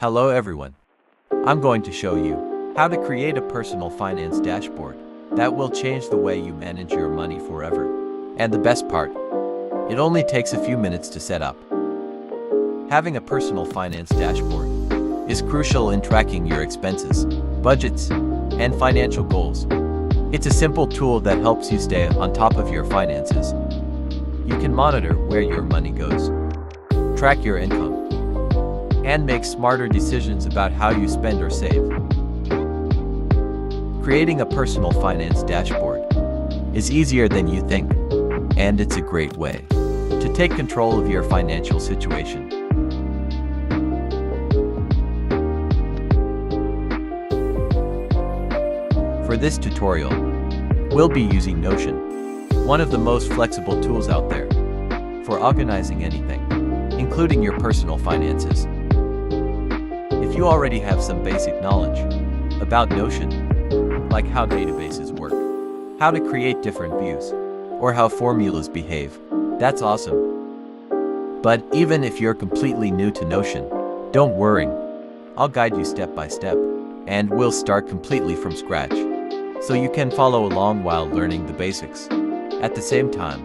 Hello everyone. I'm going to show you how to create a personal finance dashboard that will change the way you manage your money forever. And the best part, it only takes a few minutes to set up. Having a personal finance dashboard is crucial in tracking your expenses, budgets, and financial goals. It's a simple tool that helps you stay on top of your finances. You can monitor where your money goes, track your income, and make smarter decisions about how you spend or save. Creating a personal finance dashboard is easier than you think, and it's a great way to take control of your financial situation. For this tutorial, we'll be using Notion, one of the most flexible tools out there for organizing anything, including your personal finances. If you already have some basic knowledge about Notion, like how databases work, how to create different views, or how formulas behave, that's awesome. But even if you're completely new to Notion, don't worry. I'll guide you step by step, and we'll start completely from scratch, so you can follow along while learning the basics at the same time.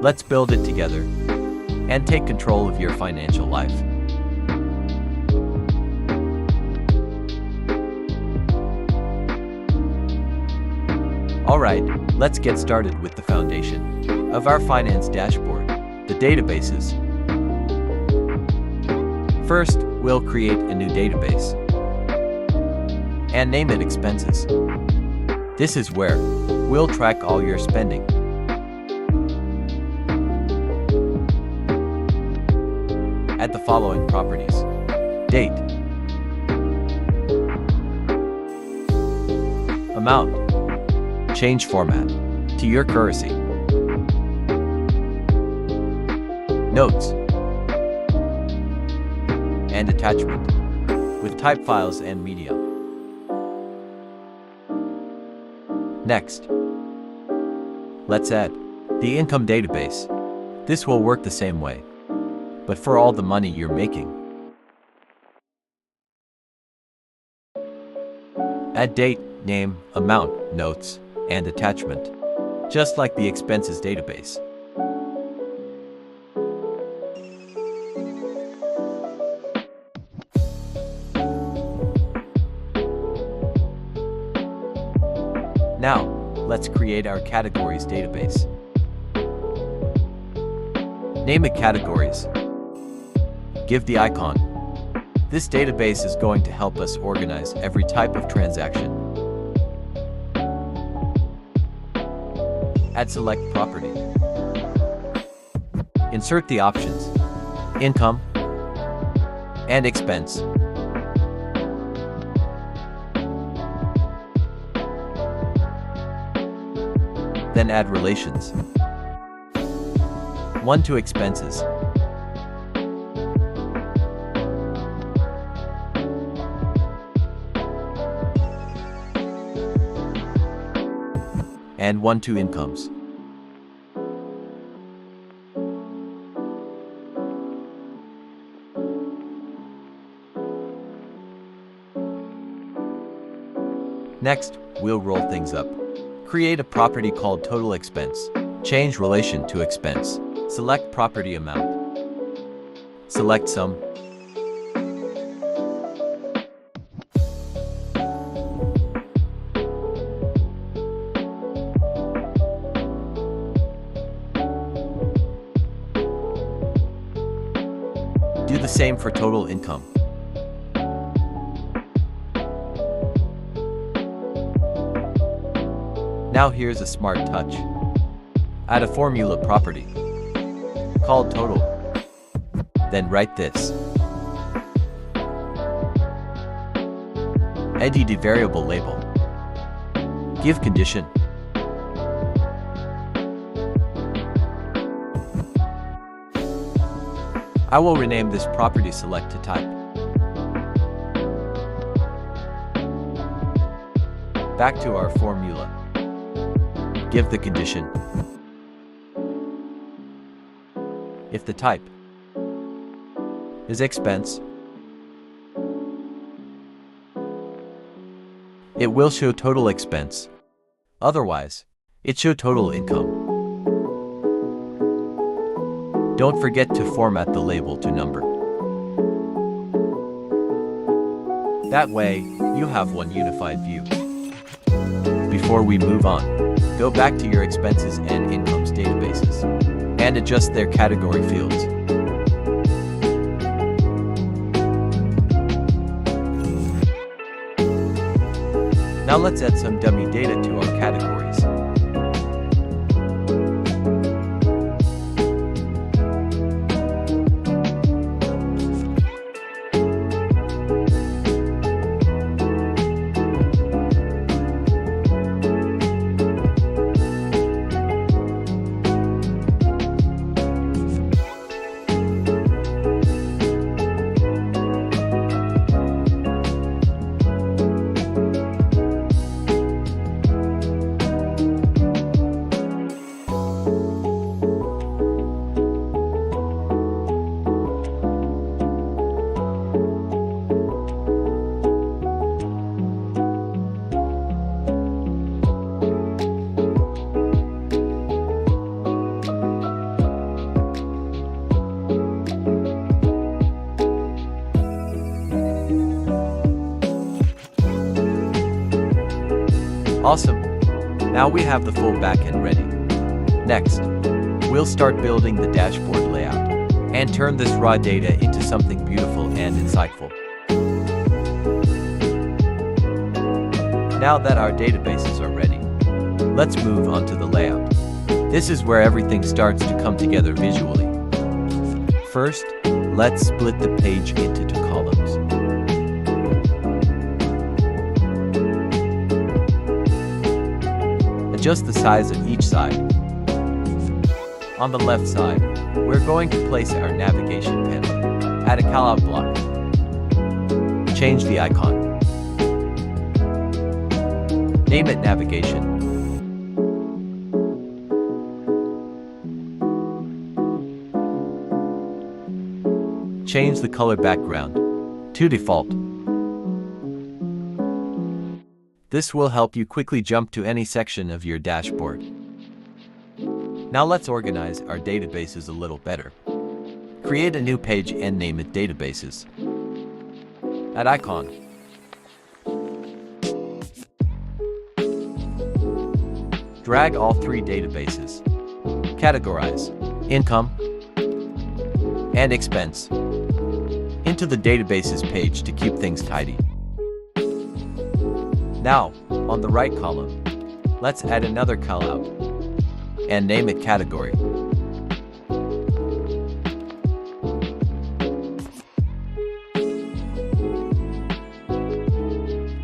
Let's build it together and take control of your financial life. Alright, let's get started with the foundation of our finance dashboard, the databases. First, we'll create a new database and name it Expenses. This is where we'll track all your spending. Add the following properties: date, amount, change format to your currency, notes, and attachment with type files and media. Next, let's add the income database. This will work the same way, but for all the money you're making. Add date, name, amount, notes, and attachment, just like the expenses database. Now, let's create our categories database. Name it Categories. Give the icon. This database is going to help us organize every type of transaction. Add select property. Insert the options, income, and expense. Then add relations. 1 to expenses. And 1 to incomes. Next, we'll roll things up. Create a property called Total Expense. Change relation to expense. Select property amount. Select sum. Do the same for total income. Now here's a smart touch. Add a formula property called total. Then write this. Edit the variable label. Give condition. I will rename this property select to type. Back to our formula. Give the condition. If the type is expense, it will show total expense. Otherwise, it show total income. Don't forget to format the label to number. That way, you have one unified view. Before we move on, go back to your expenses and incomes databases and adjust their category fields. Now let's add some dummy data to our categories. Awesome! Now we have the full backend ready. Next, we'll start building the dashboard layout and turn this raw data into something beautiful and insightful. Now that our databases are ready, let's move on to the layout. This is where everything starts to come together visually. First, let's split the page into 2 columns. Adjust the size of each side. On the left side, we're going to place our navigation panel. Add a callout block. Change the icon. Name it navigation. Change the color background to default. This will help you quickly jump to any section of your dashboard. Now let's organize our databases a little better. Create a new page and name it Databases. Add icon. Drag all 3 databases. Categorize Income and Expense into the Databases page to keep things tidy. Now, on the right column, let's add another callout and name it Category.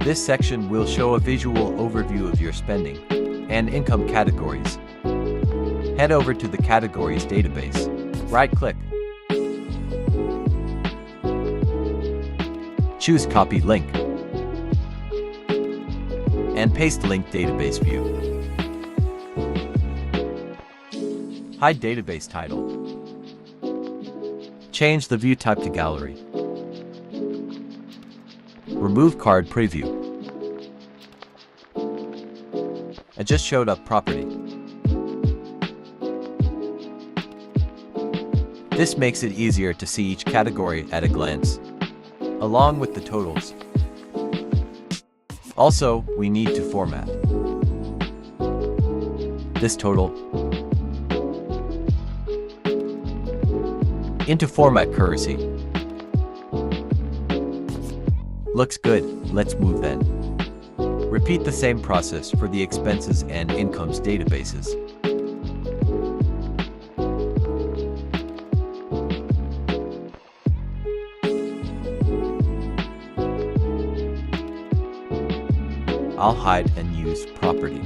This section will show a visual overview of your spending and income categories. Head over to the Categories database. Right-click. Choose Copy Link and paste link database view. Hide database title. Change the view type to gallery. Remove card preview. Adjust showed up property. This makes it easier to see each category at a glance, along with the totals. Also, we need to format this total into format currency. Looks good, let's move then. Repeat the same process for the expenses and incomes databases. I'll hide and use property.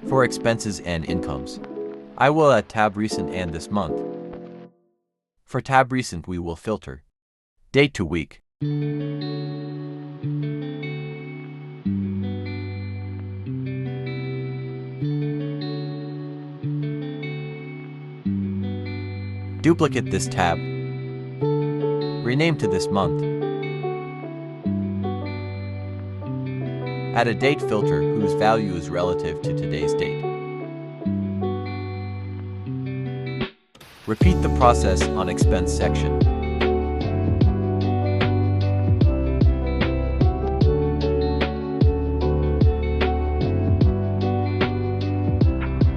For expenses and incomes, I will add tab recent and this month. For tab recent, we will filter date to week. Duplicate this tab. Rename to this month. Add a date filter whose value is relative to today's date. Repeat the process on expense section.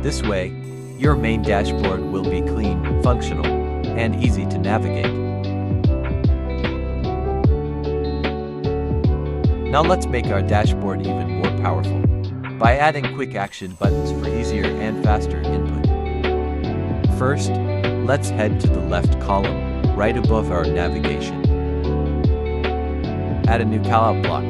This way, your main dashboard will be clean, functional, and easy to navigate. Now let's make our dashboard even more powerful by adding quick action buttons for easier and faster input. First, let's head to the left column, right above our navigation. Add a new callout block.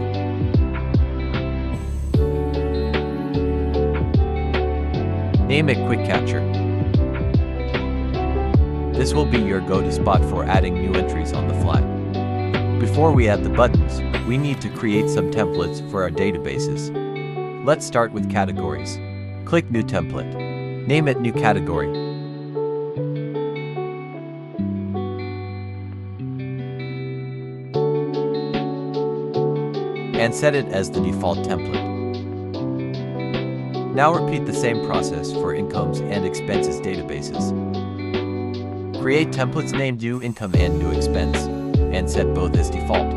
Name it Quick Capture. This will be your go-to spot for adding new entries on the fly. Before we add the buttons, we need to create some templates for our databases. Let's start with categories. Click New Template. Name it New Category. And set it as the default template. Now repeat the same process for incomes and expenses databases. Create templates named New Income and New Expense, and set both as default.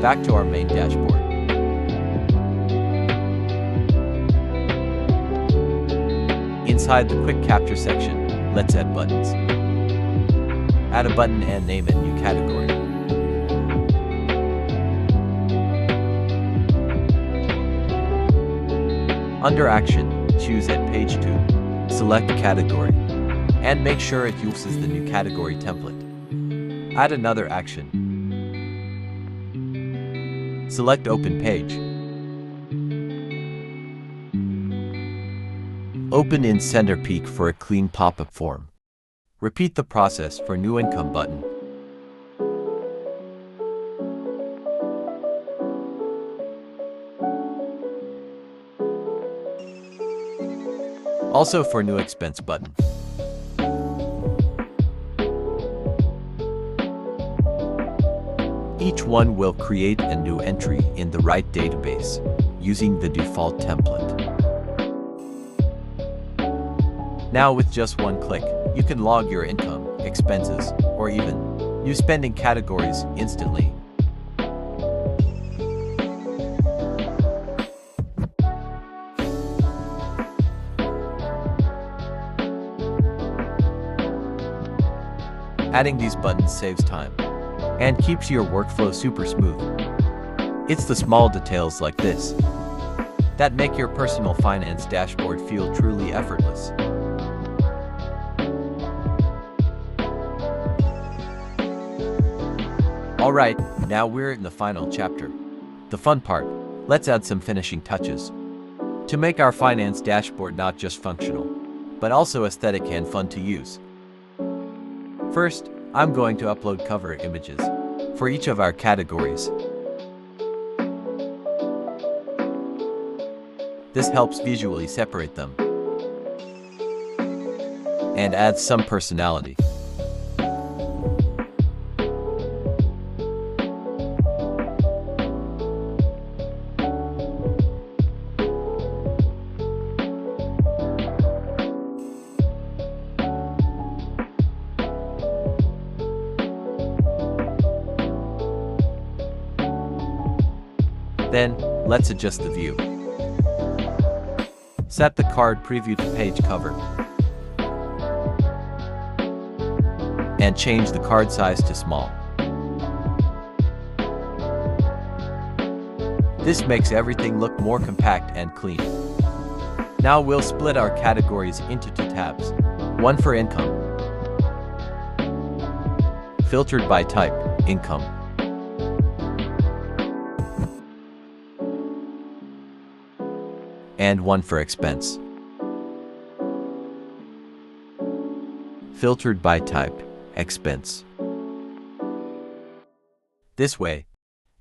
Back to our main dashboard. Inside the Quick Capture section, let's add buttons. Add a button and name it New Category. Under Action, choose at Page 2, select Category, and make sure it uses the New Category template. Add another action. Select Open Page. Open in Centerpeak for a clean pop-up form. Repeat the process for New Income button. Also for New Expense button. Each one will create a new entry in the right database using the default template. Now with just one click, you can log your income, expenses, or even new spending categories instantly. Adding these buttons saves time and keeps your workflow super smooth. It's the small details like this that make your personal finance dashboard feel truly effortless. Alright, now we're in the final chapter. The fun part. Let's add some finishing touches to make our finance dashboard not just functional, but also aesthetic and fun to use. First, I'm going to upload cover images for each of our categories. This helps visually separate them and adds some personality. Then, let's adjust the view. Set the card preview to page cover. And change the card size to small. This makes everything look more compact and clean. Now we'll split our categories into 2 tabs. One for income. Filtered by type, income. And one for expense. Filtered by type, expense. This way,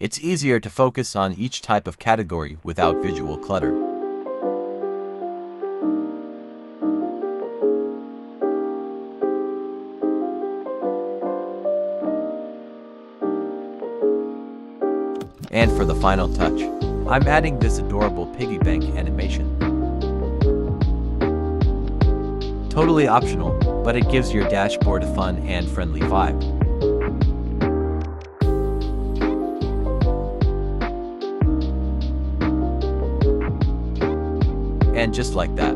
it's easier to focus on each type of category without visual clutter. And for the final touch, I'm adding this adorable piggy bank animation. Totally optional, but it gives your dashboard a fun and friendly vibe. And just like that,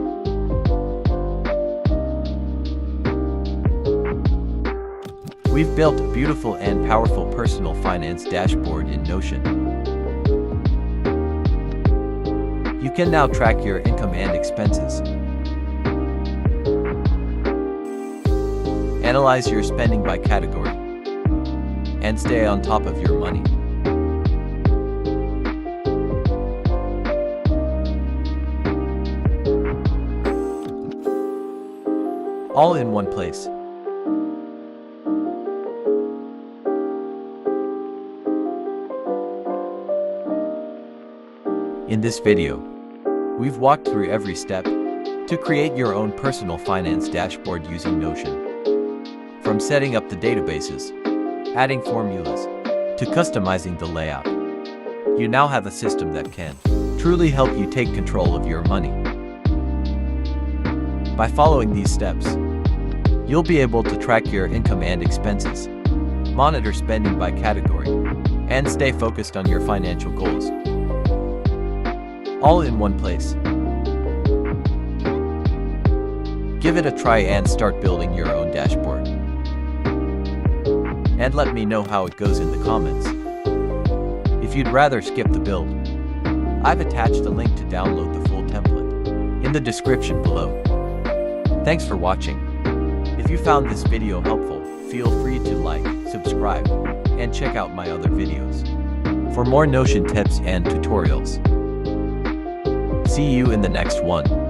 we've built a beautiful and powerful personal finance dashboard in Notion. You can now track your income and expenses, analyze your spending by category, and stay on top of your money. All in one place. In this video, we've walked through every step to create your own personal finance dashboard using Notion. From setting up the databases, adding formulas, to customizing the layout, you now have a system that can truly help you take control of your money. By following these steps, you'll be able to track your income and expenses, monitor spending by category, and stay focused on your financial goals. All in one place. Give it a try and start building your own dashboard. And let me know how it goes in the comments. If you'd rather skip the build, I've attached a link to download the full template in the description below. Thanks for watching. If you found this video helpful, feel free to like, subscribe, and check out my other videos for more Notion tips and tutorials. See you in the next one.